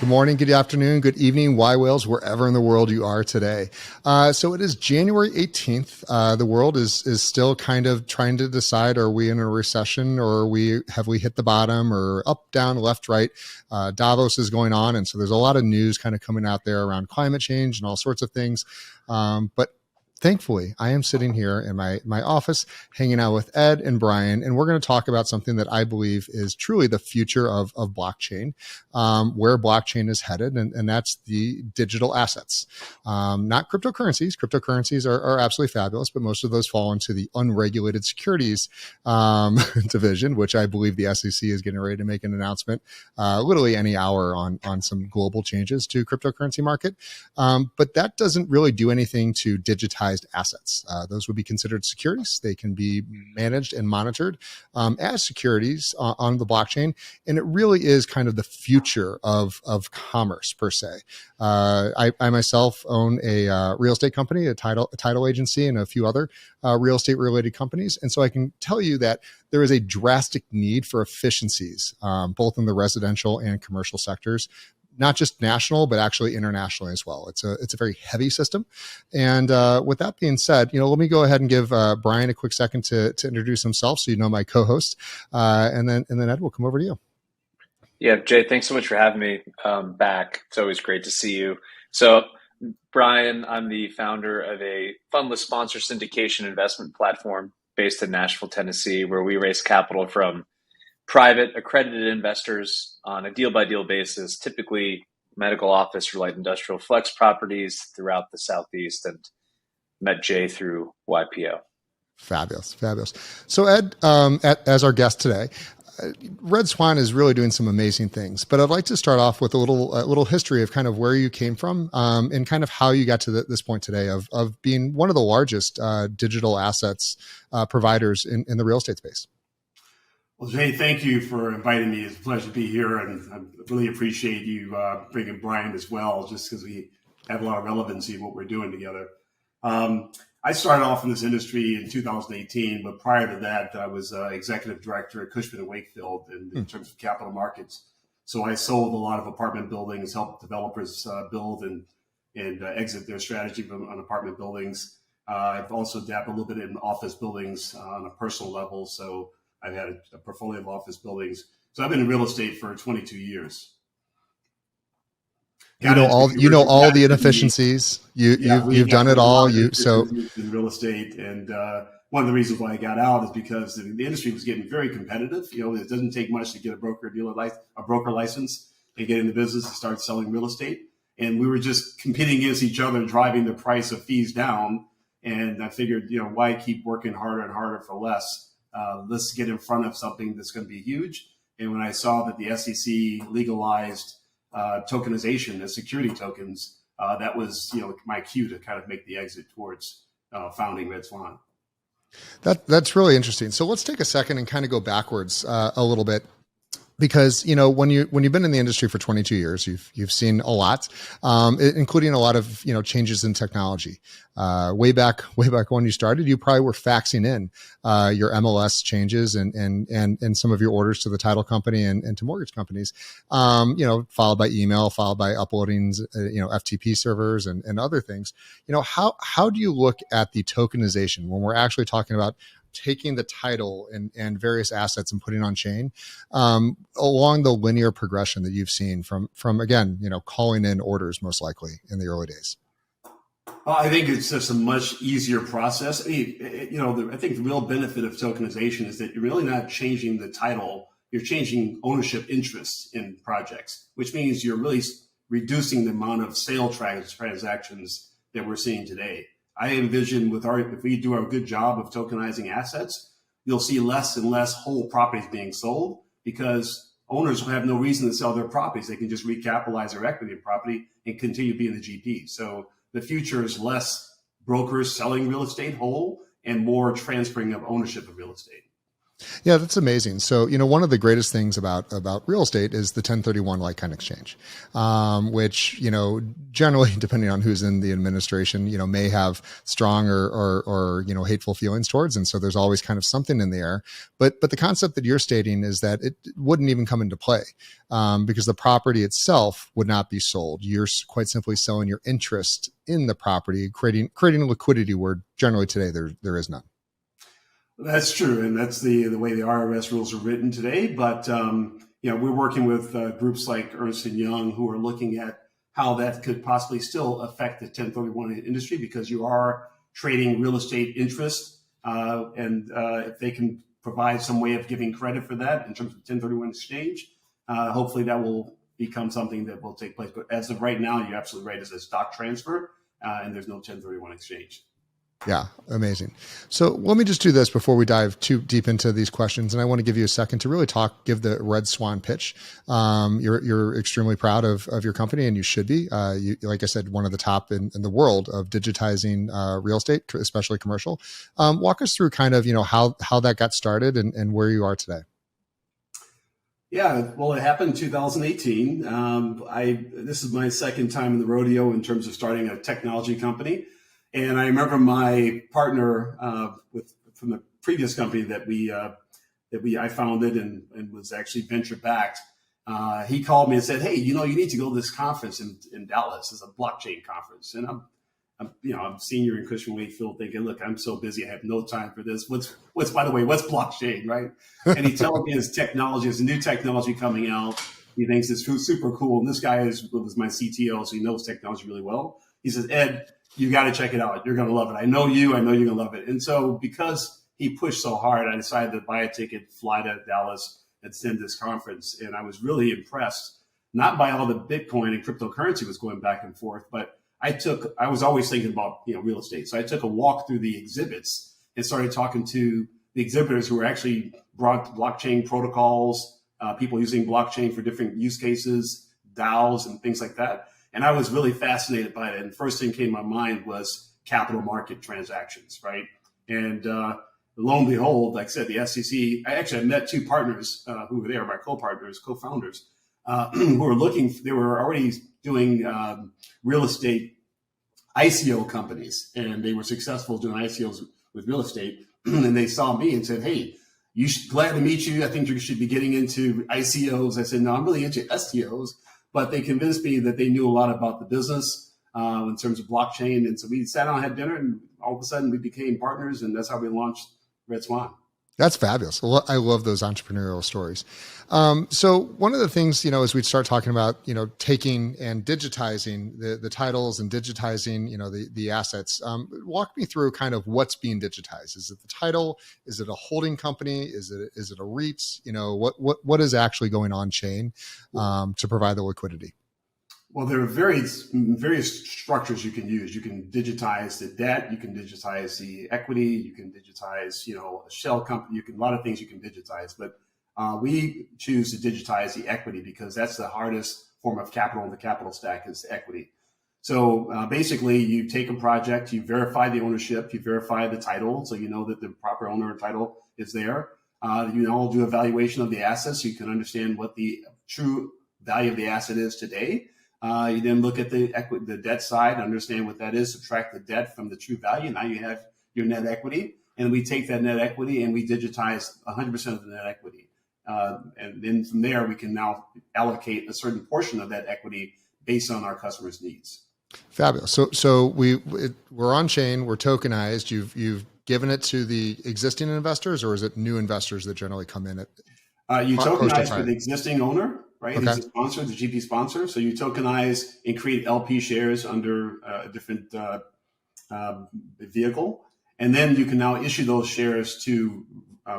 Good morning, good afternoon, good evening, Y whales, wherever in the world you are today. So it is January 18th. The world is still kind of trying to decide, are we in a recession, or have we hit the bottom, or up, down, left, right? Davos is going on. And so there's a lot of news kind of coming out there around climate change and all sorts of things. But thankfully, I am sitting here in my office hanging out with Ed and Brian, and we're going to talk about something that I believe is truly the future of blockchain, where blockchain is headed, and that's the digital assets, not cryptocurrencies. Cryptocurrencies are absolutely fabulous, but most of those fall into the unregulated securities division, which I believe the SEC is getting ready to make an announcement literally any hour on some global changes to cryptocurrency market. But that doesn't really do anything to digitize assets. Those would be considered securities. They can be managed and monitored as securities on the blockchain. And it really is kind of the future of commerce per se. I myself own a real estate company, a title agency, and a few other real estate related companies. And so I can tell you that there is a drastic need for efficiencies, both in the residential and commercial sectors, not just national, but actually internationally as well. It's a very heavy system. And with that being said, let me go ahead and give Brian a quick second to introduce himself, so my co-host, and then Ed, will come over to you. Yeah, Jay, thanks so much for having me back. It's always great to see you. So, Brian, I'm the founder of a fundless sponsor syndication investment platform based in Nashville, Tennessee, where we raise capital from private accredited investors on a deal-by-deal basis, typically medical office or light industrial flex properties throughout the Southeast, and met Jay through YPO. Fabulous. So Ed, as our guest today, RedSwan is really doing some amazing things, but I'd like to start off with a little history of kind of where you came from, and kind of how you got to this point today of being one of the largest digital assets providers in the real estate space. Well, Jay, thank you for inviting me. It's a pleasure to be here, and I really appreciate you bringing Brian as well, just because we have a lot of relevancy in what we're doing together. I started off in this industry in 2018, but prior to that, I was executive director at Cushman & Wakefield in terms of capital markets. So I sold a lot of apartment buildings, helped developers build and exit their strategy on apartment buildings. I've also dabbled a little bit in office buildings on a personal level, so I've had a portfolio of office buildings. So I've been in real estate for 22 years. You know all the inefficiencies. You've done it all. In real estate, and one of the reasons why I got out is because the industry was getting very competitive. It doesn't take much to get a broker license and get in the business and start selling real estate. And we were just competing against each other, driving the price of fees down. And I figured, why keep working harder and harder for less? Let's get in front of something that's going to be huge. And when I saw that the SEC legalized tokenization as security tokens, that was my cue to kind of make the exit towards founding RedSwan. That's really interesting. So let's take a second and kind of go backwards a little bit. Because when you've been in the industry for 22 years, you've seen a lot, including a lot of changes in technology. Way back when you started, you probably were faxing in your MLS changes and some of your orders to the title company and to mortgage companies, followed by email, followed by uploading FTP servers and other things. How do you look at the tokenization when we're actually talking about taking the title and various assets and putting on chain, along the linear progression that you've seen from again, calling in orders most likely in the early days? I think it's just a much easier process. I think the real benefit of tokenization is that you're really not changing the title. You're changing ownership interests in projects, which means you're really reducing the amount of sale transactions that we're seeing today. I envision if we do a good job of tokenizing assets, you'll see less and less whole properties being sold because owners will have no reason to sell their properties. They can just recapitalize their equity in property and continue being the GP. So the future is less brokers selling real estate whole and more transferring of ownership of real estate. Yeah, that's amazing. So, one of the greatest things about real estate is the 1031 like kind exchange, which, generally, depending on who's in the administration, may have strong or hateful feelings towards. And so there's always kind of something in the air. But the concept that you're stating is that it wouldn't even come into play, because the property itself would not be sold. You're quite simply selling your interest in the property, creating a liquidity where generally today there is none. That's true, and that's the way the IRS rules are written today. But we're working with groups like Ernst and Young who are looking at how that could possibly still affect the 1031 industry, because you are trading real estate interest, and if they can provide some way of giving credit for that in terms of 1031 exchange, hopefully that will become something that will take place. But as of right now, you're absolutely right. It's a stock transfer, and there's no 1031 exchange. Yeah, amazing. So let me just do this before we dive too deep into these questions. And I want to give you a second to really give the RedSwan pitch. You're extremely proud of your company, and you should be. Like I said, one of the top in the world of digitizing real estate, especially commercial. Walk us through kind of, how that got started and where you are today. Yeah, well, it happened in 2018. This is my second time in the rodeo in terms of starting a technology company. And I remember my partner from the previous company that I founded and was actually venture backed. He called me and said, "Hey, you need to go to this conference in Dallas. It's a blockchain conference." And I'm senior in Cushman Wakefield, thinking, "Look, I'm so busy, I have no time for this. What's by the way, what's blockchain, right?" And he tells me it's technology, it's a new technology coming out. He thinks it's super cool. And this guy was my CTO, so he knows technology really well. He says, "Ed, you got to check it out. You're going to love it. I know you're going to love it." And so because he pushed so hard, I decided to buy a ticket, fly to Dallas, and attend this conference. And I was really impressed, not by all the Bitcoin and cryptocurrency was going back and forth, but I was always thinking about, real estate. So I took a walk through the exhibits and started talking to the exhibitors who were actually brought blockchain protocols, people using blockchain for different use cases, DAOs and things like that. And I was really fascinated by it. And the first thing came to my mind was capital market transactions, right? And lo and behold, like I said, the SEC, I met two partners who were there, my co-founders, who were they were already doing real estate ICO companies, and they were successful doing ICOs with real estate. And they saw me and said, "Hey, glad to meet you. I think you should be getting into ICOs." I said, "No, I'm really into STOs." But they convinced me that they knew a lot about the business in terms of blockchain. And so we sat down and had dinner, and all of a sudden we became partners, and that's how we launched RedSwan. That's fabulous. I love those entrepreneurial stories. So one of the things, as we start talking about, taking and digitizing the titles and digitizing, the assets, walk me through kind of what's being digitized. Is it the title? Is it a holding company? Is it a REIT? What is actually going on chain to provide the liquidity? Well, there are various structures you can use. You can digitize the debt. You can digitize the equity. You can digitize, a shell company. A lot of things you can digitize. But we choose to digitize the equity because that's the hardest form of capital in the capital stack is equity. So basically, you take a project, you verify the ownership, you verify the title, so you know that the proper owner and title is there. You do evaluation of the assets, so you can understand what the true value of the asset is today. You then look at the debt side, understand what that is, subtract the debt from the true value. Now you have your net equity, and we take that net equity and we digitize 100% of the net equity. And then from there, we can now allocate a certain portion of that equity based on our customers' needs. Fabulous. So we're on chain, we're tokenized. You've given it to the existing investors, or is it new investors that generally come in at? You tokenize for the existing owner, right? Okay. He's a sponsor, the GP sponsor. So you tokenize and create LP shares under a different vehicle. And then you can now issue those shares to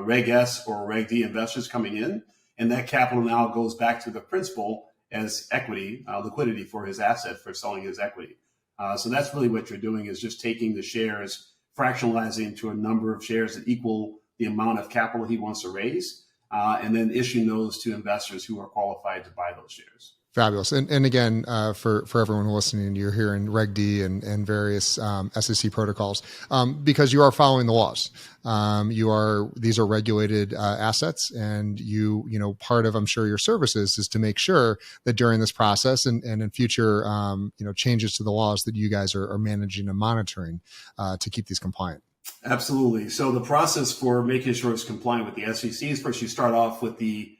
Reg S or Reg D investors coming in. And that capital now goes back to the principal as equity, liquidity for his asset, for selling his equity. So that's really what you're doing, is just taking the shares, fractionalizing to a number of shares that equal the amount of capital he wants to raise. And then issuing those to investors who are qualified to buy those shares. Fabulous. And again, for everyone listening, you're hearing Reg D and various SEC protocols because you are following the laws. These are regulated assets, and part of, I'm sure, your services is to make sure that during this process and in future changes to the laws that you guys are managing and monitoring to keep these compliant. Absolutely. So the process for making sure it's compliant with the SEC is, first you start off with the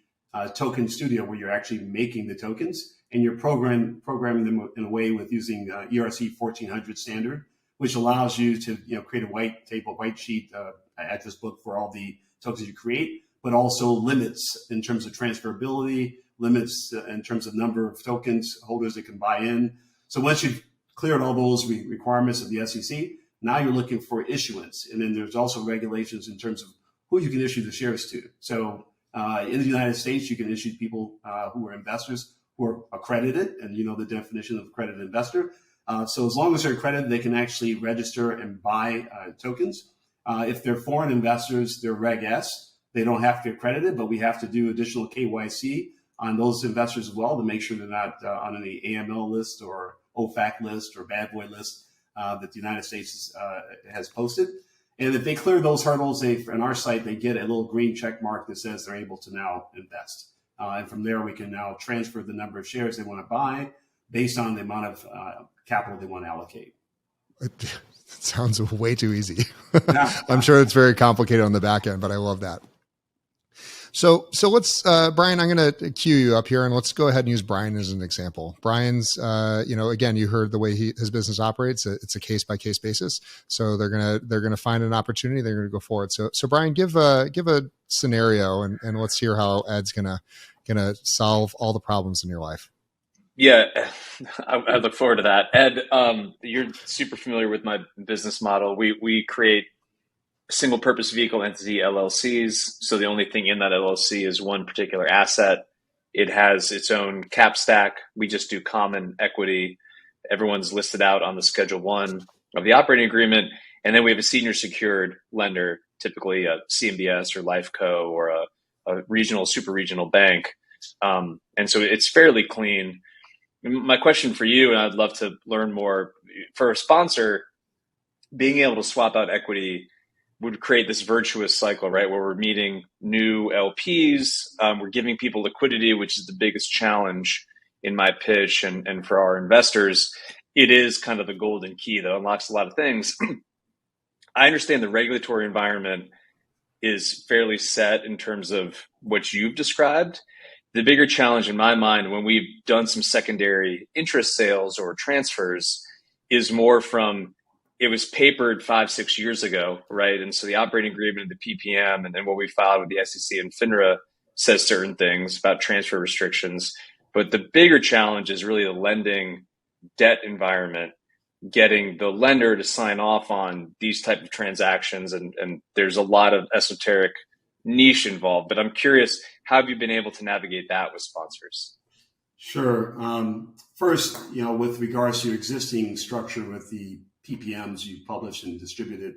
token studio, where you're actually making the tokens, and you're programming them in a way with using ERC 1400 standard, which allows you to create a white sheet address book for all the tokens you create, but also limits in terms of transferability, limits in terms of number of tokens holders that can buy in. So once you've cleared all those requirements of the SEC, now you're looking for issuance, and then there's also regulations in terms of who you can issue the shares to. So in the United States, you can issue people who are investors who are accredited, and you know the definition of accredited investor. So as long as they're accredited, they can actually register and buy tokens. If they're foreign investors, they're Reg S. They don't have to be accredited, but we have to do additional KYC on those investors as well to make sure they're not on any AML list or OFAC list or bad boy list that the United States has posted. And if they clear those hurdles, on our site, they get a little green check mark that says they're able to now invest. And from there, we can now transfer the number of shares they want to buy based on the amount of capital they want to allocate. It sounds way too easy. Yeah. I'm sure it's very complicated on the back end, but I love that. So let's, Brian, I'm going to cue you up here, and let's go ahead and use Brian as an example. Brian's, again, you heard the way his business operates. It's a case by case basis. So they're gonna find an opportunity. They're gonna go forward. So Brian, give a scenario, and let's hear how Ed's gonna solve all the problems in your life. Yeah, I look forward to that. Ed, you're super familiar with my business model. We create single purpose vehicle entity LLCs. So the only thing in that LLC is one particular asset. It has its own cap stack. We just do common equity. Everyone's listed out on the Schedule 1 of the operating agreement. And then we have a senior secured lender, typically a CMBS or Lifeco or a regional, super regional bank. And so it's fairly clean. My question for you, and I'd love to learn more, for a sponsor, being able to swap out equity would create this virtuous cycle, right? Where we're meeting new LPs, we're giving people liquidity, which is the biggest challenge in my pitch and for our investors. It is kind of the golden key that unlocks a lot of things. I understand the regulatory environment is fairly set in terms of what you've described. The bigger challenge in my mind when we've done some secondary interest sales or transfers is more from, it was papered 5-6 years ago, right? And so the operating agreement, the PPM, and then what we filed with the SEC and FINRA says certain things about transfer restrictions. But the bigger challenge is really the lending debt environment, getting the lender to sign off on these type of transactions. And there's a lot of esoteric niche involved. But I'm curious, how have you been able to navigate that with sponsors? Sure. First, with regards to your existing structure with the PPMs you published and distributed,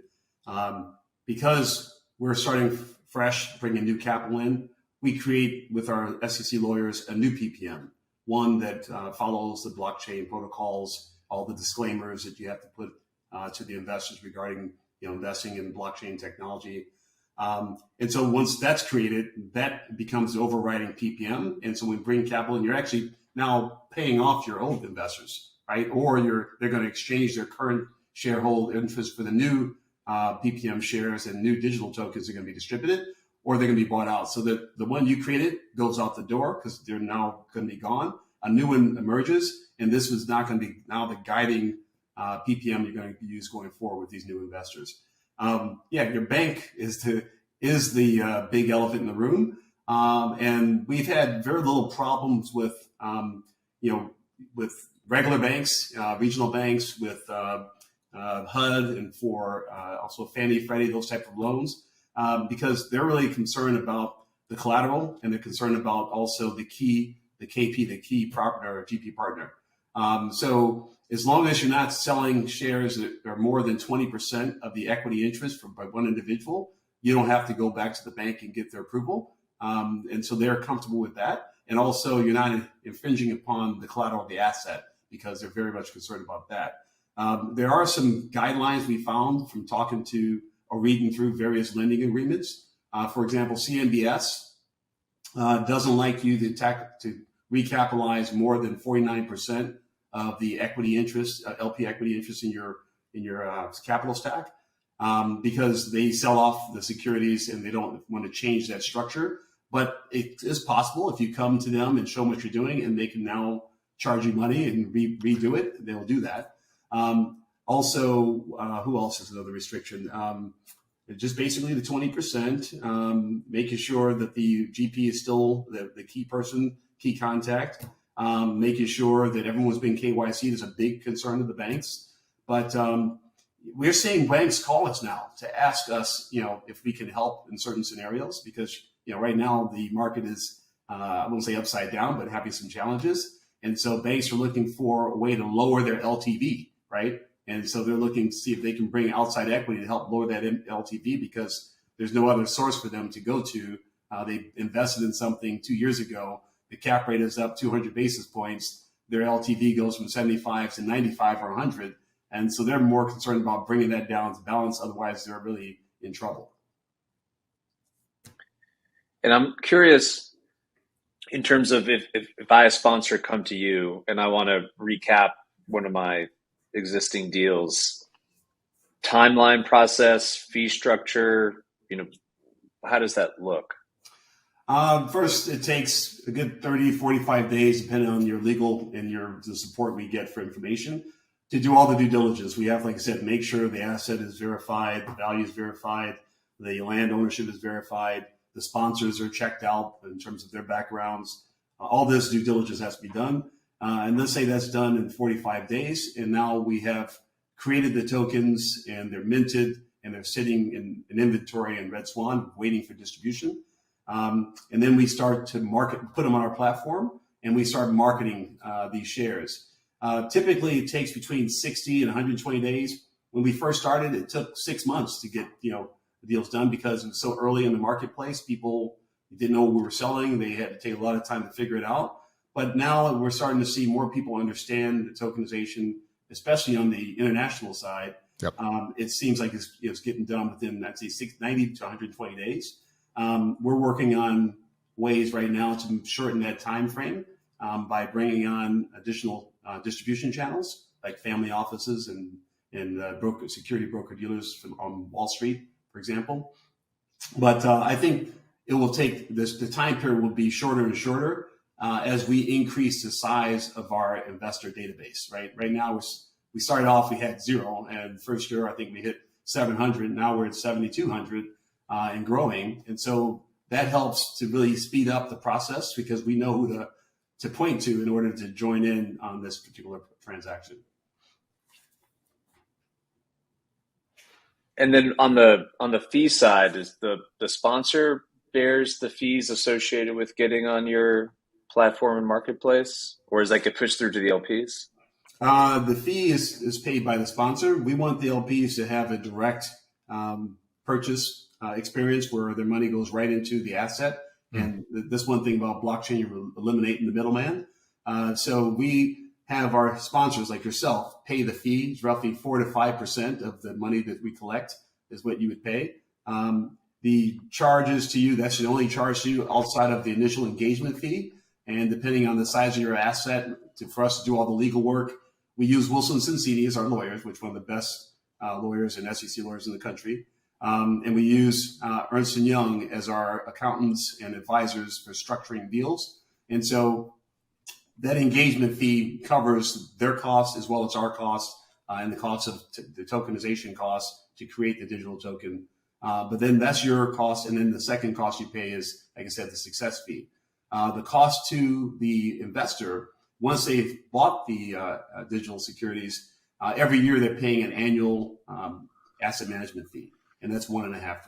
because we're starting fresh, bringing new capital in, we create with our SEC lawyers a new PPM, one that follows the blockchain protocols, all the disclaimers that you have to put to the investors regarding investing in blockchain technology. And so once that's created, that becomes the overriding PPM. And so when we bring capital in, you're actually now paying off your old investors, right? Or they're going to exchange their current shareholder interest for the new PPM shares, and new digital tokens are going to be distributed, or they're going to be bought out. So that the one you created goes out the door because they're now going to be gone. A new one emerges, and this was not going to be now the guiding PPM you're going to use going forward with these new investors. Your bank is the big elephant in the room, and we've had very little problems with with regular banks, regional banks, with HUD, and for also Fannie, Freddie, those type of loans, because they're really concerned about the collateral, and they're concerned about also the KP, the key partner or GP partner. So as long as you're not selling shares that are more than 20% of the equity interest by one individual, you don't have to go back to the bank and get their approval. And so they're comfortable with that. And also, you're not infringing upon the collateral of the asset, because they're very much concerned about that. There are some guidelines we found from talking to or reading through various lending agreements. For example, CMBS doesn't like you to recapitalize more than 49% of the equity interest, LP equity interest in your capital stack, because they sell off the securities and they don't want to change that structure. But it is possible if you come to them and show them what you're doing, and they can now charge you money and redo it, they'll do that. Also, who else has another restriction? Just basically the 20%, making sure that the GP is still the key person, key contact, making sure that everyone's been KYC is a big concern of the banks. But we're seeing banks call us now to ask us, if we can help in certain scenarios, because, right now the market is, I won't say upside down, but having some challenges. And so banks are looking for a way to lower their LTV, right? And so they're looking to see if they can bring outside equity to help lower that LTV, because there's no other source for them to go to. They invested in something 2 years ago. The cap rate is up 200 basis points. Their LTV goes from 75 to 95 or 100. And so they're more concerned about bringing that down to balance. Otherwise, they're really in trouble. And I'm curious, in terms of if I, as sponsor, come to you and I want to recap one of my existing deals, timeline, process, fee structure, how does that look? First, it takes a good 30, 45 days, depending on your legal and the support we get for information, to do all the due diligence. We have, like I said, make sure the asset is verified, the value is verified, the land ownership is verified, the sponsors are checked out in terms of their backgrounds. All this due diligence has to be done. And let's say that's done in 45 days. And now we have created the tokens, and they're minted, and they're sitting in an inventory in RedSwan waiting for distribution. And then we start to put them on our platform, and we start marketing these shares. Typically, it takes between 60 and 120 days. When we first started, it took 6 months to get the deals done, because it was so early in the marketplace. People didn't know what we were selling. They had to take a lot of time to figure it out. But now we're starting to see more people understand the tokenization, especially on the international side. Yep. It seems like it's getting done within, I'd say, 90 to 120 days. We're working on ways right now to shorten that time frame by bringing on additional distribution channels, like family offices and security broker dealers on Wall Street, for example. But I think it will take the time period will be shorter and shorter as we increase the size of our investor database. Right now, we started off, we had 0, and first year I think we hit 700. Now we're at 7,200 and growing, and so that helps to really speed up the process, because we know who to point to in order to join in on this particular transaction. And then on the fee side, is the sponsor bears the fees associated with getting on your platform and marketplace, or does that get pushed through to the LPs? The fee is paid by the sponsor. We want the LPs to have a direct purchase experience where their money goes right into the asset. And this one thing about blockchain, you're eliminating the middleman. So we have our sponsors, like yourself, pay the fee. It's roughly 4 to 5% of the money that we collect is what you would pay. The charges to you, that's the only charge to you outside of the initial engagement fee. And depending on the size of your asset, for us to do all the legal work, we use Wilson Sonsini as our lawyers, which are one of the best lawyers and SEC lawyers in the country. And we use Ernst & Young as our accountants and advisors for structuring deals. And so that engagement fee covers their costs as well as our costs and the cost of the tokenization costs to create the digital token. But then that's your cost. And then the second cost you pay is, like I said, the success fee. The cost to the investor, once they've bought the digital securities, every year they're paying an annual asset management fee, and that's 1.5%.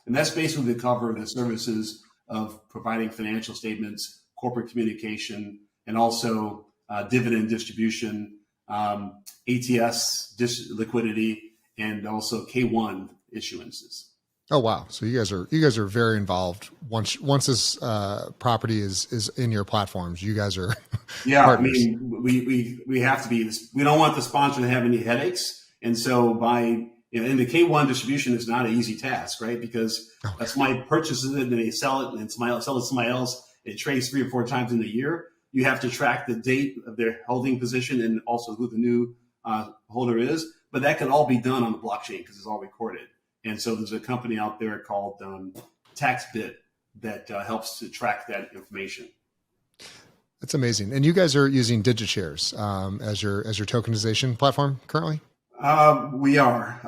And that's basically to cover the services of providing financial statements, corporate communication, and also dividend distribution, ATS liquidity, and also K1 issuances. Oh wow! So you guys are very involved. Once this property is in your platforms, you guys are Yeah, I partners. mean, we have to be. We don't want the sponsor to have any headaches, and so and the K1 distribution is not an easy task, right? Because somebody purchases it and they sell it, and somebody else sell it to somebody else. It trades 3 or 4 times in a year. You have to track the date of their holding position and also who the new holder is. But that can all be done on the blockchain because it's all recorded. And so there's a company out there called TaxBit that helps to track that information. That's amazing. And you guys are using DigiShares as your tokenization platform currently? We are.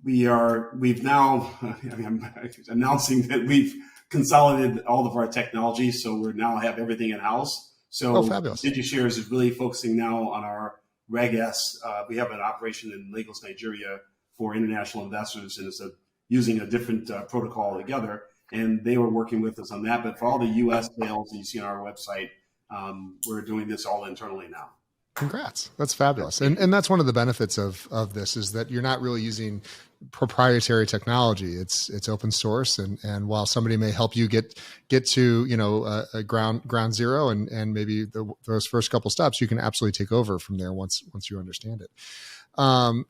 We've now, I'm announcing that we've consolidated all of our technology. So we now have everything in house. Oh, So fabulous. DigiShares is really focusing now on our Reg S. We have an operation in Lagos, Nigeria for international investors, and it's using a different protocol altogether. And they were working with us on that. But for all the US sales that you see on our website, we're doing this all internally now. Congrats. That's fabulous. And that's one of the benefits of this is that you're not really using proprietary technology. It's open source. And while somebody may help you get to, a ground zero and maybe those first couple steps, you can absolutely take over from there once you understand it. Brian,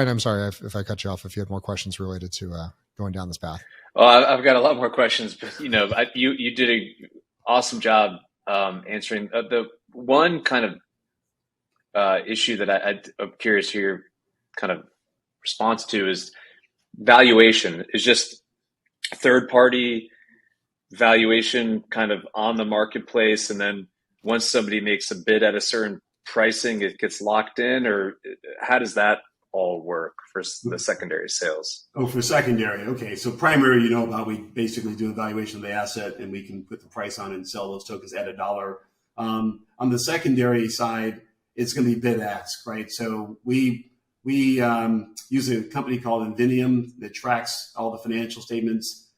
I'm sorry if I cut you off, if you had more questions related to going down this path. Well, I've got a lot more questions, but you did an awesome job answering the one kind of issue that I'm curious to your kind of response to is valuation. Is just third party valuation kind of on the marketplace, and then once somebody makes a bid at a certain pricing, it gets locked in, or how does that all work for the secondary sales? Oh, for secondary. Okay. So primary, we basically do evaluation of the asset and we can put the price on and sell those tokens at $1. On the secondary side, it's going to be bid ask, right? So we use a company called Invinium that tracks all the financial statements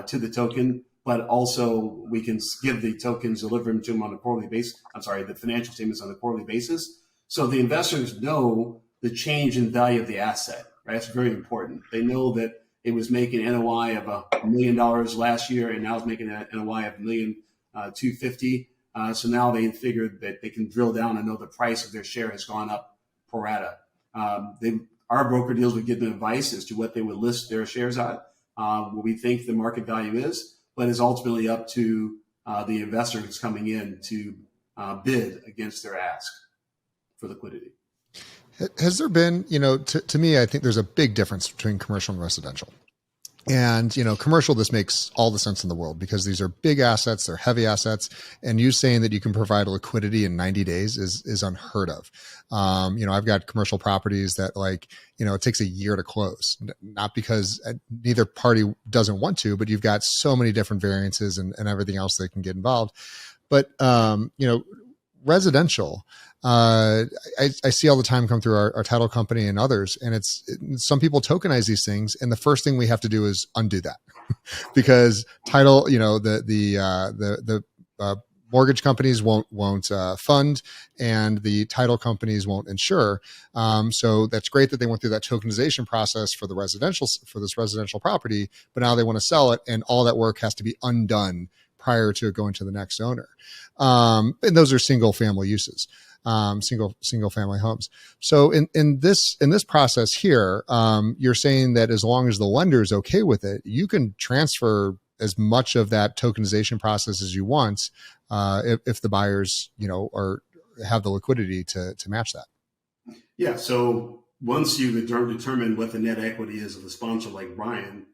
to the token, but also we can give the tokens, deliver them to them on a quarterly basis. The financial statements on a quarterly basis. So the investors know the change in value of the asset, right? That's very important. They know that it was making NOI of $1 million last year, and now it's making an NOI of $1,250,000. So now they figured that they can drill down and know the price of their share has gone up pro rata. Our broker deals would give them advice as to what they would list their shares at, what we think the market value is, but it's ultimately up to the investor who's coming in to bid against their ask for liquidity. Has there been, to me, I think there's a big difference between commercial and residential. And, commercial, this makes all the sense in the world because these are big assets, they're heavy assets. And you saying that you can provide liquidity in 90 days is unheard of. I've got commercial properties that it takes a year to close, not because neither party doesn't want to, but you've got so many different variances and everything else that can get involved. But, residential, I see all the time come through our title company and others, and some people tokenize these things, and the first thing we have to do is undo that because title, the mortgage companies won't fund, and the title companies won't insure. So that's great that they went through that tokenization process for this residential property, but now they want to sell it, and all that work has to be undone prior to going to the next owner. And those are single family uses, single family homes. So in this process here, you're saying that as long as the lender is okay with it, you can transfer as much of that tokenization process as you want, if the buyers, have the liquidity to match that. Yeah. So once you determine what the net equity is of the sponsor, like Brian,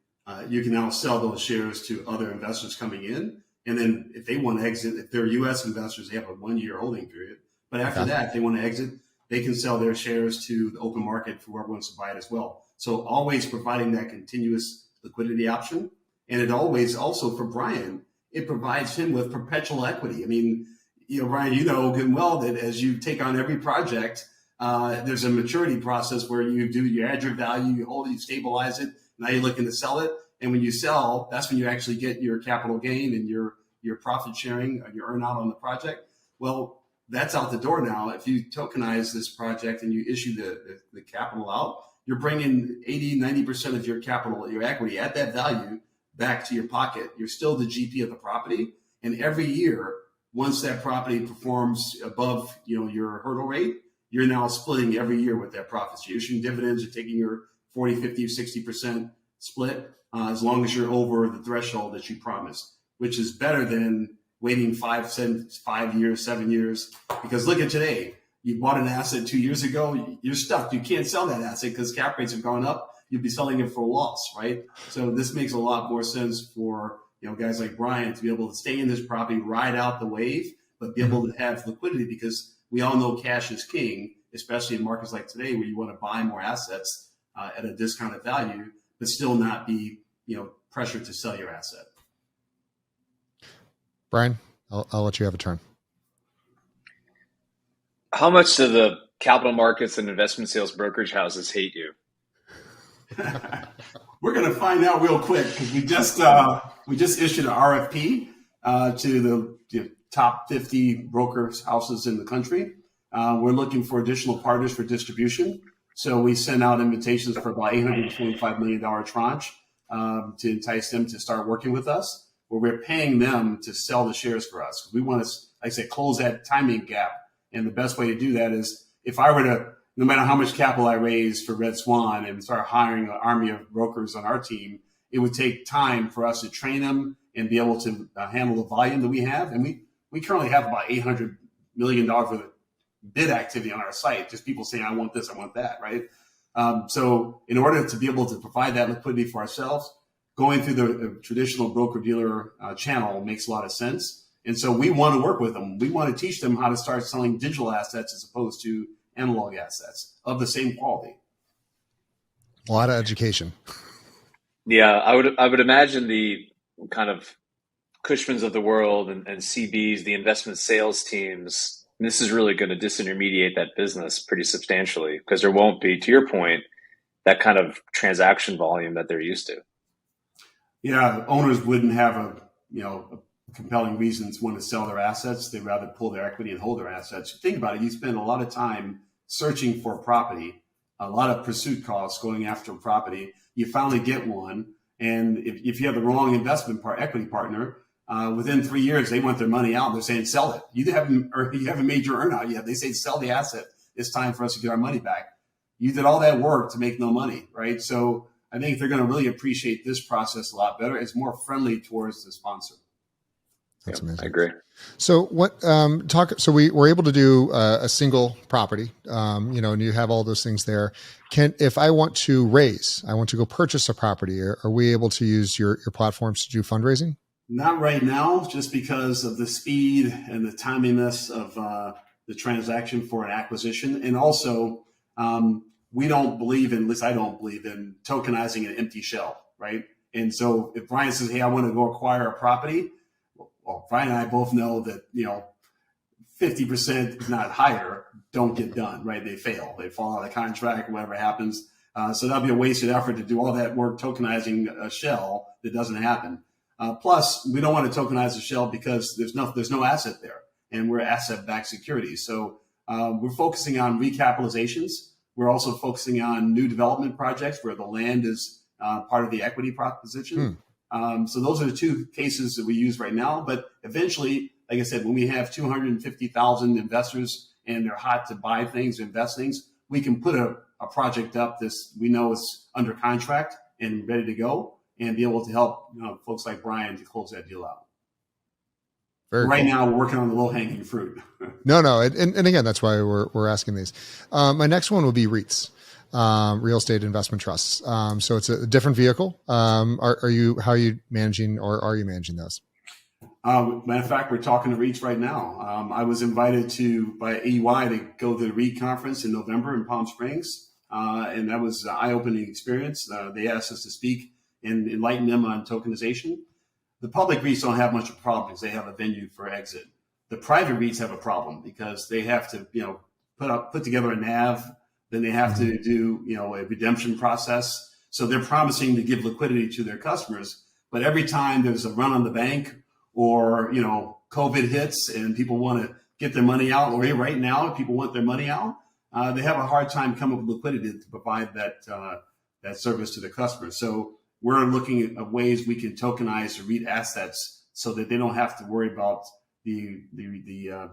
you can now sell those shares to other investors coming in. And then if they want to exit, if they're U.S. investors, they have a 1-year holding period. But after that, if they want to exit, they can sell their shares to the open market for whoever wants to buy it as well. So always providing that continuous liquidity option. And it always also for Brian, it provides him with perpetual equity. I mean, Brian, good well that as you take on every project, there's a maturity process where you add your value, you hold it, you stabilize it. Now you're looking to sell it. And when you sell, that's when you actually get your capital gain and your profit sharing, your earn out on the project. Well, that's out the door now. If you tokenize this project and you issue the capital out, you're bringing 80, 90% of your capital, your equity at that value back to your pocket. You're still the GP of the property. And every year, once that property performs above, your hurdle rate, you're now splitting every year with that profit. So you're issuing dividends, you're taking your 40, 50, 60% split as long as you're over the threshold that you promised, which is better than waiting 5 years, 7 years. Because look at today, you bought an asset 2 years ago, you're stuck. You can't sell that asset because cap rates have gone up. You'd be selling it for a loss, right? So this makes a lot more sense for guys like Brian to be able to stay in this property, ride out the wave, but be able to have liquidity, because we all know cash is king, especially in markets like today where you want to buy more assets at a discounted value, but still not be pressured to sell your asset. Brian, I'll let you have a turn. How much do the capital markets and investment sales brokerage houses hate you? We're going to find out real quick, because we just issued an RFP to the top 50 brokers houses in the country. We're looking for additional partners for distribution. So we sent out invitations for about $825 million tranche to entice them to start working with us, where we're paying them to sell the shares for us. We want to, like I said, close that timing gap. And the best way to do that is, if I were to, no matter how much capital I raise for RedSwan and start hiring an army of brokers on our team, it would take time for us to train them and be able to handle the volume that we have. And we currently have about $800 million worth of bid activity on our site, just people saying, I want this, I want that, right? So in order to be able to provide that liquidity for ourselves, going through the traditional broker-dealer channel makes a lot of sense. And so we want to work with them. We want to teach them how to start selling digital assets as opposed to analog assets of the same quality. A lot of education. Yeah, I would imagine the kind of Cushmans of the world and CBs, the investment sales teams, this is really going to disintermediate that business pretty substantially, because there won't be, to your point, that kind of transaction volume that they're used to. Yeah, owners wouldn't have a compelling reason to want to sell their assets. They'd rather pull their equity and hold their assets. Think about it. You spend a lot of time searching for a property, a lot of pursuit costs going after a property. You finally get one. And if you have the wrong equity partner, within 3 years, they want their money out. They're saying, sell it. You haven't made your earn out yet. They say, sell the asset. It's time for us to get our money back. You did all that work to make no money, right? So I think they're going to really appreciate this process a lot better. It's more friendly towards the sponsor. That's amazing. I agree. So what, so we were able to do a single property, and you have all those things there. If I want to go purchase a property, are we able to use your platforms to do fundraising? Not right now, just because of the speed and the timeliness of the transaction for an acquisition. And also, we don't believe in, at least I don't believe in, tokenizing an empty shell, right? And so if Brian says, hey, I want to go acquire a property, well, Brian and I both know that, 50%, if not higher, don't get done, right? They fail. They fall out of contract, whatever happens. So that'll be a wasted effort to do all that work tokenizing a shell that doesn't happen. Plus, we don't want to tokenize a shell because there's no asset there, and we're asset-backed securities. So we're focusing on recapitalizations. We're also focusing on new development projects where the land is part of the equity proposition. So those are the two cases that we use right now. But eventually, like I said, when we have 250,000 investors and they're hot to buy things, invest things, we can put a project up this we know is under contract and ready to go, and be able to help folks like Brian to close that deal out. Right now, we're working on the low-hanging fruit. No, and again, that's why we're asking these. My next one will be REITs. Real estate investment trusts. So it's a different vehicle. How are you managing, or are you managing those? Matter of fact, we're talking to REITs right now. I was invited by EY to go to the REIT conference in November in Palm Springs. And that was an eye-opening experience. They asked us to speak and enlighten them on tokenization. The public REITs don't have much of a problem because they have a venue for exit. The private REITs have a problem because they have to, put together a NAV. Then they have to do, a redemption process. So they're promising to give liquidity to their customers. But every time there's a run on the bank or, COVID hits and people want to get their money out, or right now people want their money out, they have a hard time coming up with liquidity to provide that service to the customers. So we're looking at ways we can tokenize or REIT assets so that they don't have to worry about the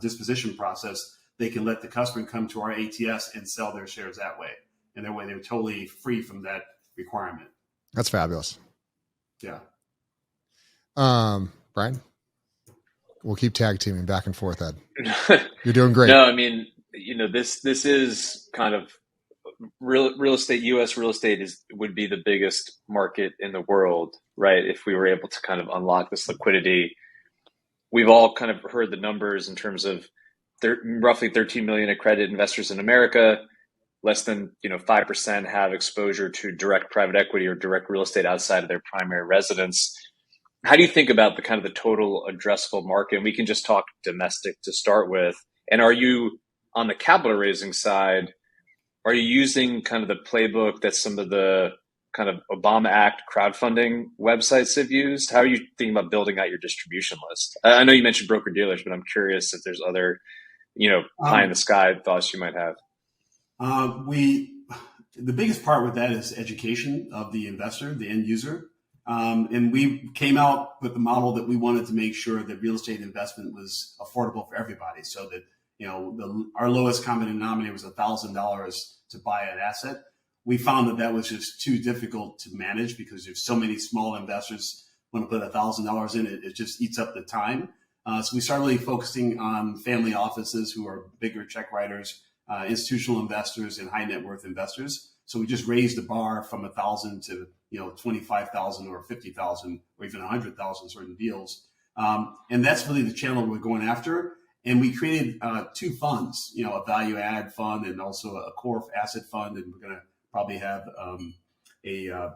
disposition process. They can let the customer come to our ATS and sell their shares that way. And that way they're totally free from that requirement. That's fabulous. Yeah. Brian, we'll keep tag teaming back and forth, Ed. You're doing great. No, I mean, this is kind of real estate. U.S. real estate would be the biggest market in the world, right? If we were able to kind of unlock this liquidity. We've all kind of heard the numbers in terms of roughly 13 million accredited investors in America. Less than 5% have exposure to direct private equity or direct real estate outside of their primary residence. How do you think about the kind of the total addressable market? And we can just talk domestic to start with. And are you on the capital raising side? Are you using kind of the playbook that some of the kind of Obama Act crowdfunding websites have used? How are you thinking about building out your distribution list? I know you mentioned broker dealers, but I'm curious if there's other, pie in the sky thoughts you might have. The biggest part with that is education of the investor, the end user. And we came out with the model that we wanted to make sure that real estate investment was affordable for everybody. So that, our lowest common denominator was $1,000 to buy an asset. We found that was just too difficult to manage because there's so many small investors want to put $1,000 in it. It just eats up the time. So we started really focusing on family offices who are bigger check writers, institutional investors, and high net worth investors. So we just raised the bar from 1,000 to 25,000 or 50,000 or even 100,000 certain deals, and that's really the channel we're going after. And we created two funds, a value add fund and also a core asset fund, and we're going to probably have a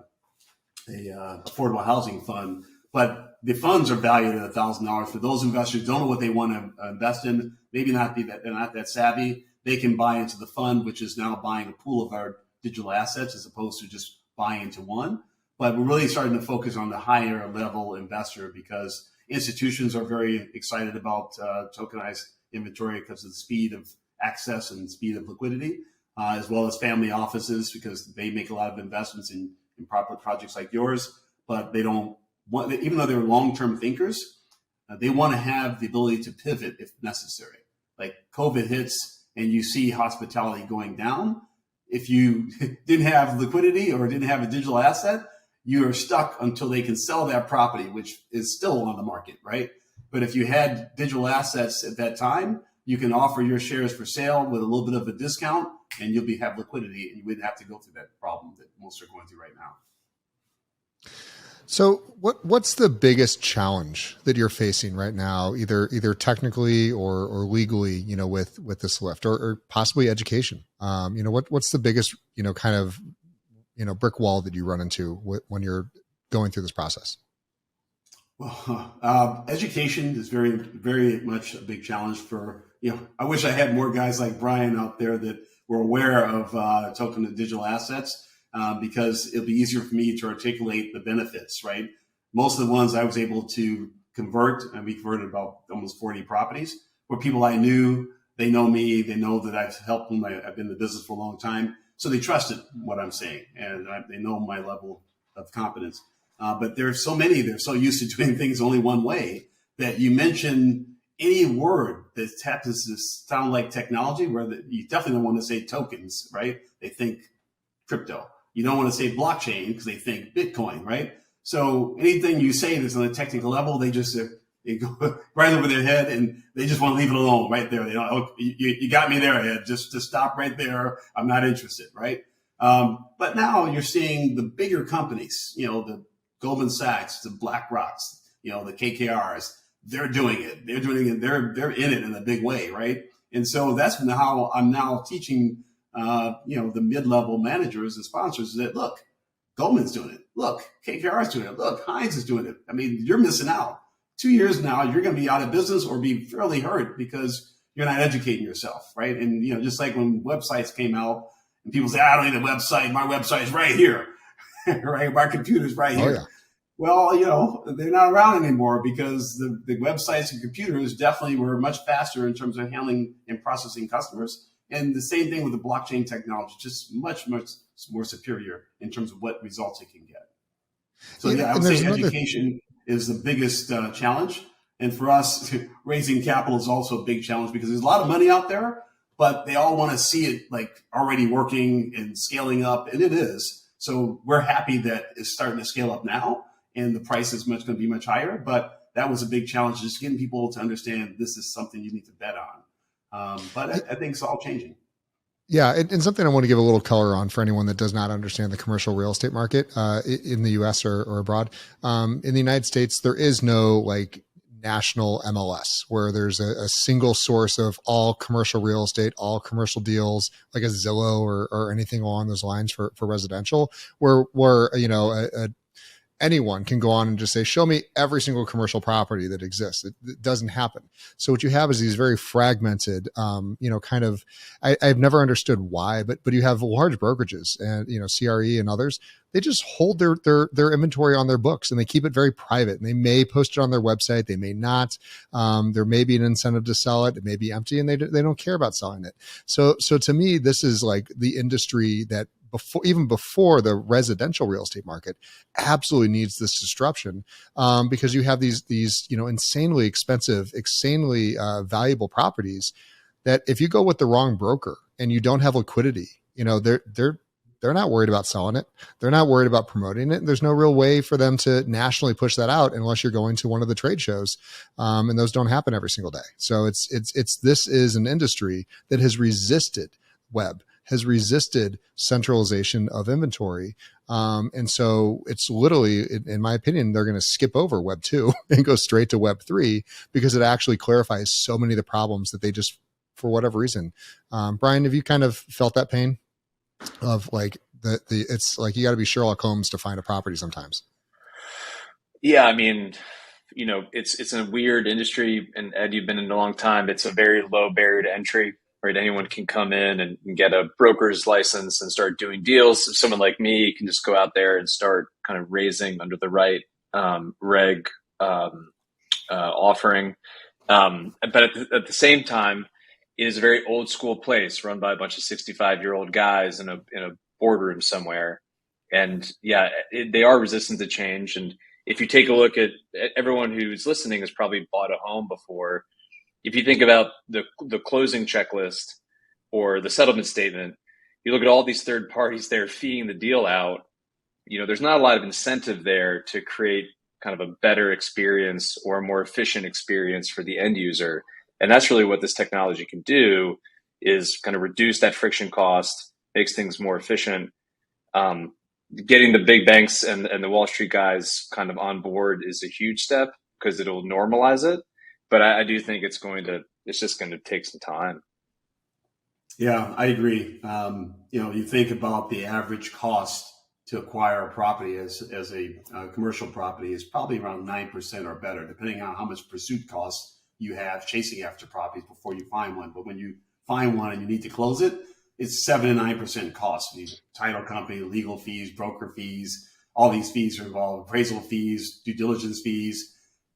affordable housing fund. But the funds are valued at $1,000 for those investors who don't know what they want to invest in. Maybe they're not that savvy. They can buy into the fund, which is now buying a pool of our digital assets as opposed to just buying into one. But we're really starting to focus on the higher level investor because institutions are very excited about tokenized inventory because of the speed of access and speed of liquidity, as well as family offices because they make a lot of investments in proper projects like yours. But they don't want, even though they're long-term thinkers, they want to have the ability to pivot if necessary. Like COVID hits and you see hospitality going down. If you didn't have liquidity or didn't have a digital asset, you are stuck until they can sell that property, which is still on the market, right? But if you had digital assets at that time, you can offer your shares for sale with a little bit of a discount and you'll have liquidity and you wouldn't have to go through that problem that most are going through right now. So what's the biggest challenge that you're facing right now, either technically or legally, with this lift or possibly education? What's the biggest, kind of, brick wall that you run into when you're going through this process? Well, education is very, very much a big challenge for, I wish I had more guys like Brian out there that were aware of token and digital assets. Because it'll be easier for me to articulate the benefits, right? Most of the ones I was able to convert, and we converted about almost 40 properties, were people I knew, they know me, they know that I've helped them, I've been in the business for a long time, so they trusted what I'm saying, and they know my level of competence. But there's so many, they're so used to doing things only one way, that you mention any word that happens to sound like technology, where you definitely don't want to say tokens, right? They think crypto. You don't want to say blockchain because they think Bitcoin, right? So anything you say that's on a technical level, they go right over their head and they just want to leave it alone right there. They don't, oh, you got me there, Ed. Just to stop right there. I'm not interested, right? But now you're seeing the bigger companies, the Goldman Sachs, the BlackRocks, the KKRs. They're doing it. They're doing it. They're in it in a big way, right? And so that's how I'm now teaching. The mid-level managers and sponsors that, look, Goldman's doing it. Look, KKR is doing it. Look, Heinz is doing it. I mean, you're missing out. 2 years now, you're going to be out of business or be fairly hurt because you're not educating yourself, right? And, just like when websites came out and people say, I don't need a website. My website's right here, right? My computer's right here. Oh, yeah. Well, they're not around anymore because the websites and computers definitely were much faster in terms of handling and processing customers. And the same thing with the blockchain technology, just much, much more superior in terms of what results it can get. So yeah, I would say education is the biggest challenge. And for us, raising capital is also a big challenge because there's a lot of money out there, but they all want to see it like already working and scaling up, and it is. So we're happy that it's starting to scale up now, and the price is going to be much higher. But that was a big challenge, just getting people to understand this is something you need to bet on. But I think it's all changing. Yeah, and something I want to give a little color on for anyone that does not understand the commercial real estate market in the U.S. or abroad. In the United States, there is no like national MLS where there's a single source of all commercial real estate, all commercial deals, like a Zillow or anything along those lines for residential, where anyone can go on and just say, show me every single commercial property that exists. It doesn't happen. So what you have is these very fragmented, kind of, I've never understood why, but you have large brokerages and, CRE and others, they just hold their inventory on their books and they keep it very private, and they may post it on their website. They may not. There may be an incentive to sell it. It may be empty and they don't care about selling it. So to me, this is like the industry that even before the residential real estate market absolutely needs this disruption, because you have these insanely expensive, insanely valuable properties that if you go with the wrong broker and you don't have liquidity, they're not worried about selling it. They're not worried about promoting it. There's no real way for them to nationally push that out unless you're going to one of the trade shows. And those don't happen every single day. So this is an industry that has resisted web, has resisted centralization of inventory. And so it's literally, in my opinion, they're going to skip over Web 2 and go straight to Web 3 because it actually clarifies so many of the problems that they just, for whatever reason. Brian, have you kind of felt that pain of like it's like you got to be Sherlock Holmes to find a property sometimes? Yeah, I mean, it's a weird industry, and Ed, you've been in it a long time. It's a very low barrier to entry. Right, anyone can come in and get a broker's license and start doing deals. So someone like me can just go out there and start kind of raising under the right reg offering. But at the same time, it is a very old school place run by a bunch of 65-year-old guys in a boardroom somewhere. And yeah, they are resistant to change. And if you take a look at everyone who's listening has probably bought a home before. If you think about the closing checklist or the settlement statement, you look at all these third parties there feeding the deal out, there's not a lot of incentive there to create kind of a better experience or a more efficient experience for the end user. And that's really what this technology can do, is kind of reduce that friction cost, makes things more efficient. Getting the big banks and the Wall Street guys kind of on board is a huge step because it'll normalize it. But I do think it's just going to take some time. Yeah, I agree. You think about the average cost to acquire a property as a commercial property is probably around 9% or better, depending on how much pursuit costs you have chasing after properties before you find one. But when you find one and you need to close it, it's 7 to 9% cost. You title company, legal fees, broker fees, all these fees are involved, appraisal fees, due diligence fees.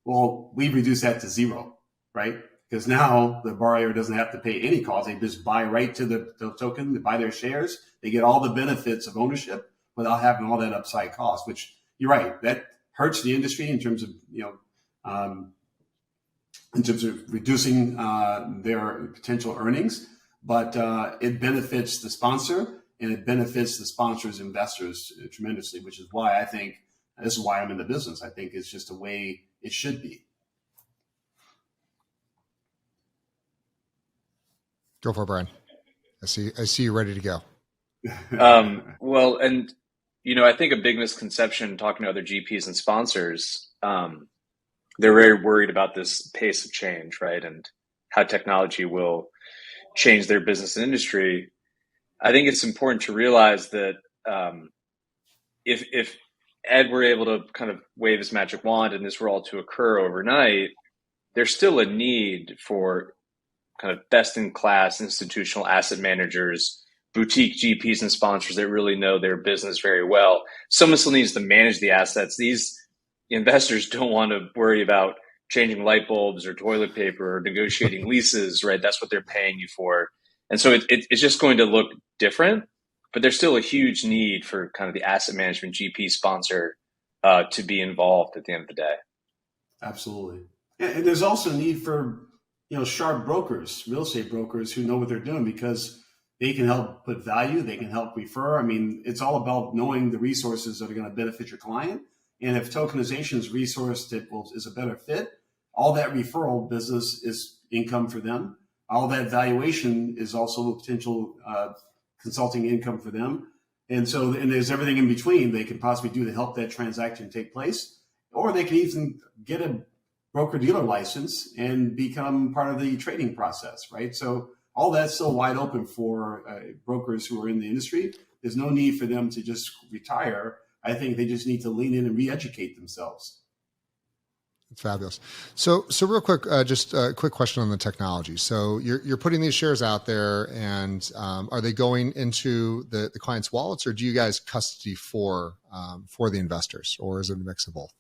Well, we reduce that to zero, right? Because now the buyer doesn't have to pay any cost. They just buy right to the token, they buy their shares. They get all the benefits of ownership without having all that upside cost, which you're right, that hurts the industry in terms of, reducing their potential earnings, but it benefits the sponsor and it benefits the sponsor's investors tremendously, which is why I think this is why I'm in the business. I think it's just a way it should be. Go for it, Brian. I see you ready to go. Well, and I think a big misconception talking to other GPs and sponsors, they're very worried about this pace of change, right? And how technology will change their business and industry. I think it's important to realize that if Ed were able to kind of wave his magic wand and this were all to occur overnight, there's still a need for kind of best-in-class institutional asset managers, boutique GPs and sponsors that really know their business very well. Someone still needs to manage the assets. These investors don't want to worry about changing light bulbs or toilet paper or negotiating leases, right? That's what they're paying you for. And so it's just going to look different, but there's still a huge need for kind of the asset management GP sponsor to be involved at the end of the day. Absolutely. And there's also a need for, sharp brokers, real estate brokers who know what they're doing, because they can help put value, they can help refer. I mean, it's all about knowing the resources that are going to benefit your client. And if tokenization's resource that is a better fit, all that referral business is income for them. All that valuation is also potential consulting income for them. And so, and there's everything in between they can possibly do to help that transaction take place. Or they can even get a broker-dealer license and become part of the trading process, right? So all that's still wide open for brokers who are in the industry. There's no need for them to just retire. I think they just need to lean in and re-educate themselves. It's fabulous. So real quick, just a quick question on the technology. So you're putting these shares out there, and are they going into the client's wallets, or do you guys custody for the investors, or is it a mix of both?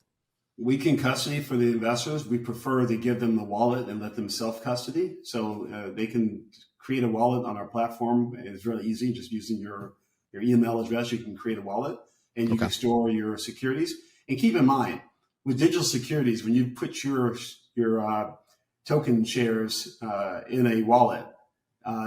We can custody for the investors. We prefer to give them the wallet and let them self-custody. So they can create a wallet on our platform. It's really easy. Just using your email address, you can create a wallet, and you can store your securities. And keep in mind, with digital securities, when you put your token shares in a wallet,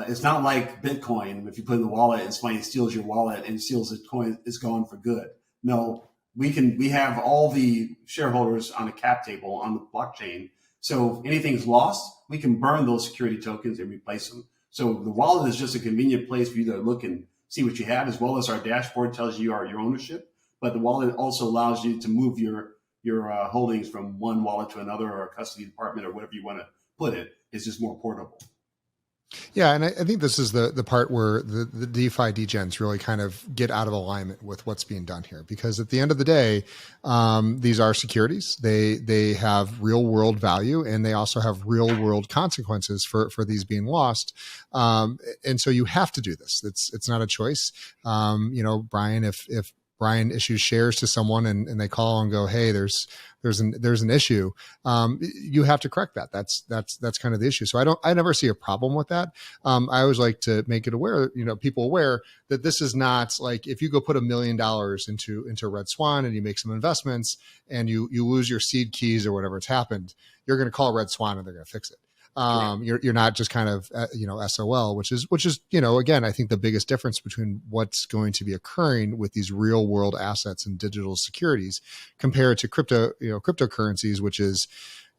it's not like Bitcoin. If you put in the wallet and somebody steals your wallet and steals the coin, it's gone for good. No. We have all the shareholders on a cap table on the blockchain. So if anything's lost, we can burn those security tokens and replace them. So the wallet is just a convenient place for you to look and see what you have, as well as our dashboard tells you your ownership. But the wallet also allows you to move your holdings from one wallet to another, or a custody department, or whatever you want to put it. It's just more portable. Yeah, and I think this is the part where the DeFi degens really kind of get out of alignment with what's being done here, because at the end of the day, these are securities. They have real world value, and they also have real world consequences for these being lost. And so you have to do this. It's not a choice. Brian, if Brian issues shares to someone and they call and go, hey, there's an issue, you have to correct that. That's kind of the issue. So I never see a problem with that. I always like to make it aware, people aware that this is not like, if you go put $1 million into RedSwan and you make some investments and you lose your seed keys or whatever's happened, you're going to call RedSwan and they're going to fix it. You're not just kind of, SOL, which is, again, I think the biggest difference between what's going to be occurring with these real world assets and digital securities compared to cryptocurrencies, which is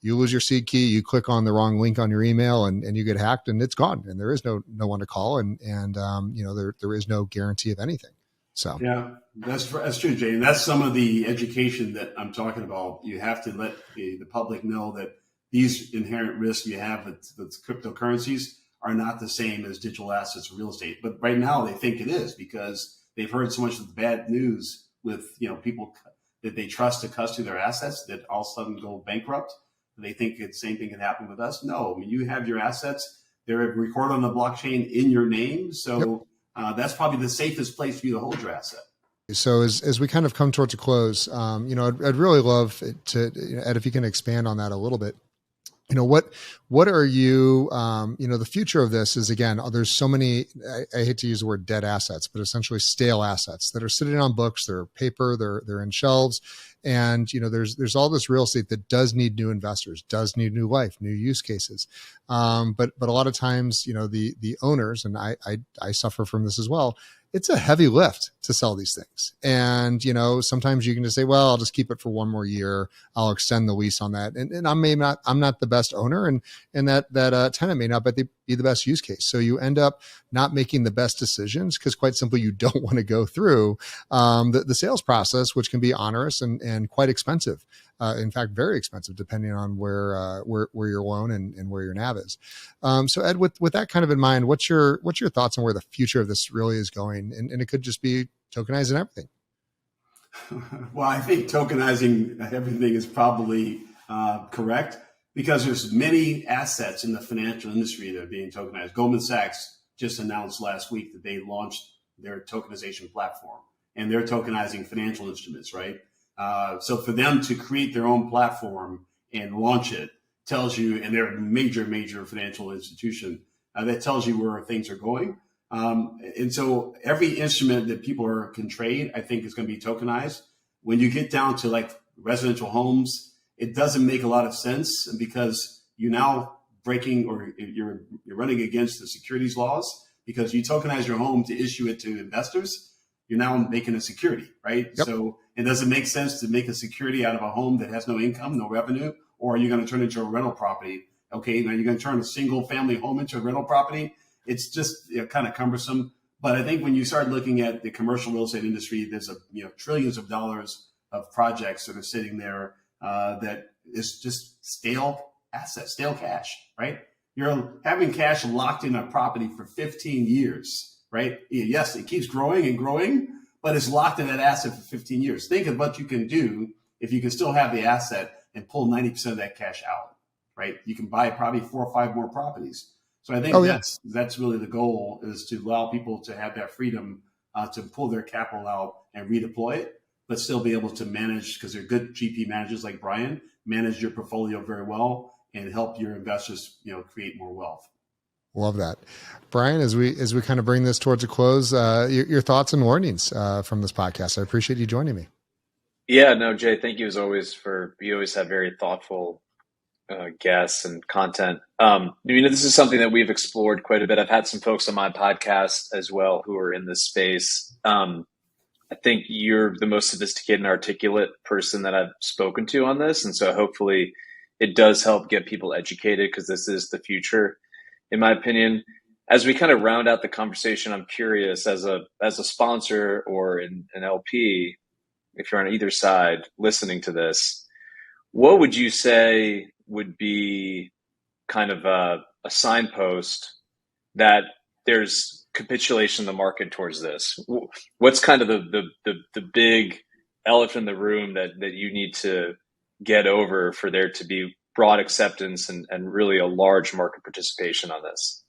you lose your seed key, you click on the wrong link on your email and you get hacked and it's gone. And there is no one to call. And there is no guarantee of anything. So, yeah, that's true, Jay. And that's some of the education that I'm talking about. You have to let the public know that these inherent risks you have with cryptocurrencies are not the same as digital assets or real estate. But right now they think it is, because they've heard so much of the bad news with, people that they trust to custody their assets that all of a sudden go bankrupt. They think the same thing can happen with us. No, I mean, you have your assets, they're recorded on the blockchain in your name. So that's probably the safest place for you to hold your asset. So as we kind of come towards a close, I'd really love to, Ed, if you can expand on that a little bit. What are you, the future of this is, again, there's so many, I hate to use the word dead assets, but essentially stale assets that are sitting on books, they're paper, they're in shelves. And, there's all this real estate that does need new investors, does need new life, new use cases. But a lot of times, the owners, and I suffer from this as well, it's a heavy lift to sell these things. And, sometimes you can just say, well, I'll just keep it for one more year. I'll extend the lease on that. And I'm not the best owner, and that tenant may not be the best use case. So you end up not making the best decisions because, quite simply, you don't want to go through the sales process, which can be onerous and quite expensive. In fact, very expensive, depending on where your loan and where your NAV is. So Ed, with that kind of in mind, what's your thoughts on where the future of this really is going? And it could just be tokenizing everything. Well, I think tokenizing everything is probably correct, because there's many assets in the financial industry that are being tokenized. Goldman Sachs just announced last week that they launched their tokenization platform, and they're tokenizing financial instruments, right? So for them to create their own platform and launch it tells you, and they're a major financial institution, that tells you where things are going. And so every instrument that people can trade, I think, is going to be tokenized. When you get down to like residential homes, it doesn't make a lot of sense because you're now breaking or you're running against the securities laws because you tokenize your home to issue it to investors. You're now making a security, right? Yep. So it doesn't make sense to make a security out of a home that has no income, no revenue, or you're going to turn it into a rental property. Okay, now you're going to turn a single family home into a rental property. It's just kind of cumbersome. But I think when you start looking at the commercial real estate industry, there's trillions of dollars of projects that are sitting there that is just stale assets, stale cash, right? You're having cash locked in a property for 15 years, right? Yes, it keeps growing and growing, but it's locked in that asset for 15 years. Think of what you can do if you can still have the asset and pull 90% of that cash out, right? You can buy probably 4 or 5 more properties. So I think that's really the goal, is to allow people to have that freedom to pull their capital out and redeploy it, but still be able to manage, because they're good GP managers like Brian, manage your portfolio very well and help your investors, create more wealth. Love that. Brian, as we kind of bring this towards a close, your thoughts and warnings from this podcast. I appreciate you joining me. Yeah, no, Jay, thank you as always you always have very thoughtful guests and content. This is something that we've explored quite a bit. I've had some folks on my podcast as well who are in this space. I think you're the most sophisticated and articulate person that I've spoken to on this. And so hopefully it does help get people educated, because this is the future, in my opinion. As we kind of round out the conversation, I'm curious, as a sponsor or an LP, if you're on either side listening to this, what would you say would be kind of a signpost that there's capitulation in the market towards this? What's kind of the big elephant in the room that you need to get over for there to be broad acceptance and really a large market participation on this?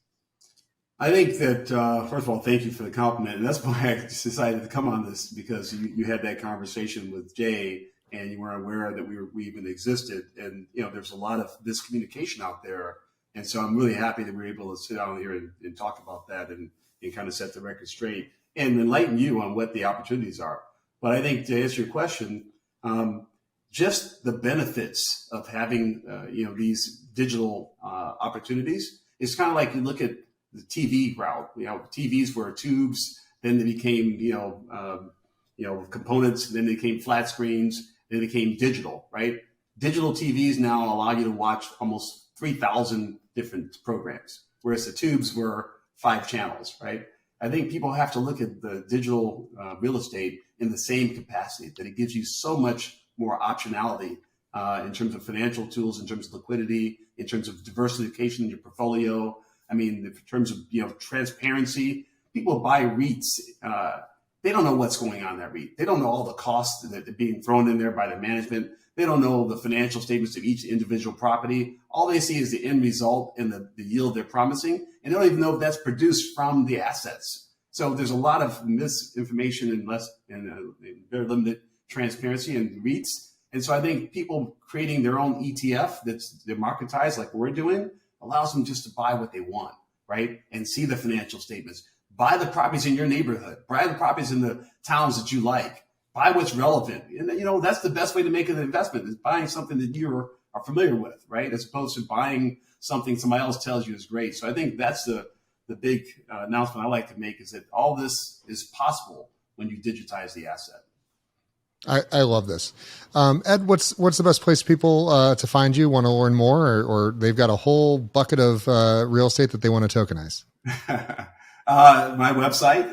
I think that, first of all, thank you for the compliment. And that's why I decided to come on this, because you had that conversation with Jay and you weren't aware that we even existed. And, there's a lot of miscommunication out there. And so I'm really happy that we're able to sit down here and talk about that and kind of set the record straight and enlighten you on what the opportunities are. But I think, to answer your question, just the benefits of having, these digital opportunities, it's kind of like you look at the TV route. TVs were tubes, then they became, components, then they became flat screens, then they became digital, right? Digital TVs now allow you to watch almost 3,000 different programs, whereas the tubes were 5 channels, right? I think people have to look at the digital real estate in the same capacity, that it gives you so much more optionality in terms of financial tools, in terms of liquidity, in terms of diversification in your portfolio. I mean, in terms of, transparency. People buy REITs. They don't know what's going on in that REIT. They don't know all the costs that are being thrown in there by the management. They don't know the financial statements of each individual property. All they see is the end result and the yield they're promising. And they don't even know if that's produced from the assets. So there's a lot of misinformation and very limited transparency in REITs. And so I think people creating their own ETF that's democratized, like we're doing, allows them just to buy what they want, right? And see the financial statements. Buy the properties in your neighborhood. Buy the properties in the towns that you like. Buy what's relevant. And, that's the best way to make an investment, is buying something that you are familiar with, right? As opposed to buying something somebody else tells you is great. So I think that's the big announcement I like to make, is that all this is possible when you digitize the asset. I love this. Ed, what's the best place people to find you, want to learn more, or they've got a whole bucket of real estate that they want to tokenize? My website,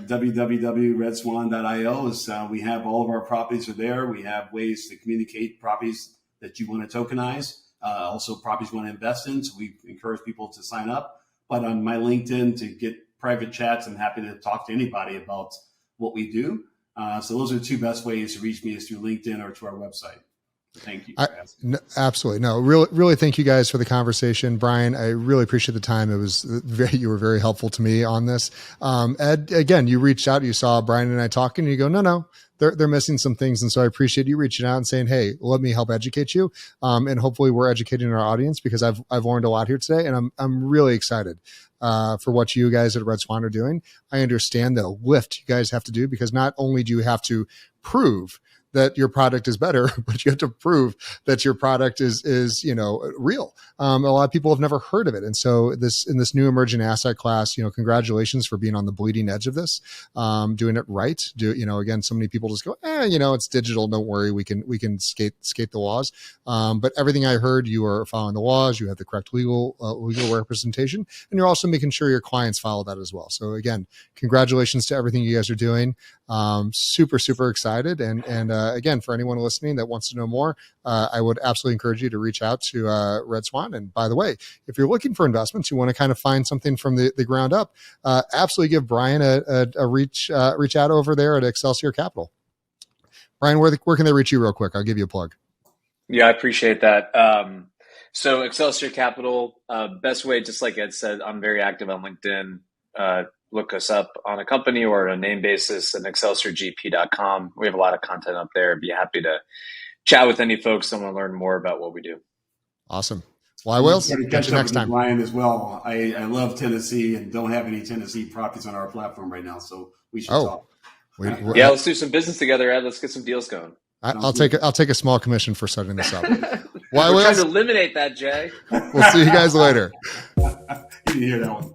www.redswan.io, is we have all of our properties are there. We have ways to communicate properties that you want to tokenize, also properties you want to invest in. So we encourage people to sign up. But on my LinkedIn, to get private chats, I'm happy to talk to anybody about what we do. So those are the 2 best ways to reach me, is through LinkedIn or to our website. Thank you. Absolutely. No, really, really thank you guys for the conversation. Brian, I really appreciate the time. You were very helpful to me on this. Ed, again, you reached out, you saw Brian and I talking, and you go, no, they're missing some things. And so I appreciate you reaching out and saying, hey, let me help educate you. And hopefully we're educating our audience, because I've learned a lot here today, and I'm really excited for what you guys at RedSwan are doing. I understand the lift you guys have to do, because not only do you have to prove that your product is better, but you have to prove that your product is real. A lot of people have never heard of it. And so in this new emerging asset class, congratulations for being on the bleeding edge of this, doing it right. Again, so many people just go, it's digital. Don't worry. We can skate the laws. But everything I heard, you are following the laws. You have the correct legal representation, and you're also making sure your clients follow that as well. So again, congratulations to everything you guys are doing. Super, super excited. And again, for anyone listening that wants to know more, I would absolutely encourage you to reach out to RedSwan. And by the way, if you're looking for investments, you want to kind of find something from the ground up, absolutely give Brian a reach out over there at Excelsior Capital. Brian, where can they reach you real quick? I'll give you a plug. Yeah, I appreciate that. So Excelsior Capital, best way, just like Ed said, I'm very active on LinkedIn. Look us up on a company or on a name basis at excelsiorgp.com. We have a lot of content up there. Be happy to chat with any folks that want to learn more about what we do. Awesome. Well, I will catch you next time. Brian as well. I love Tennessee and don't have any Tennessee properties on our platform right now, so we should talk. Yeah, let's do some business together, Ed. Let's get some deals going. I'll take a small commission for setting this up. We're trying to eliminate that, Jay. We'll see you guys later. You didn't hear that one.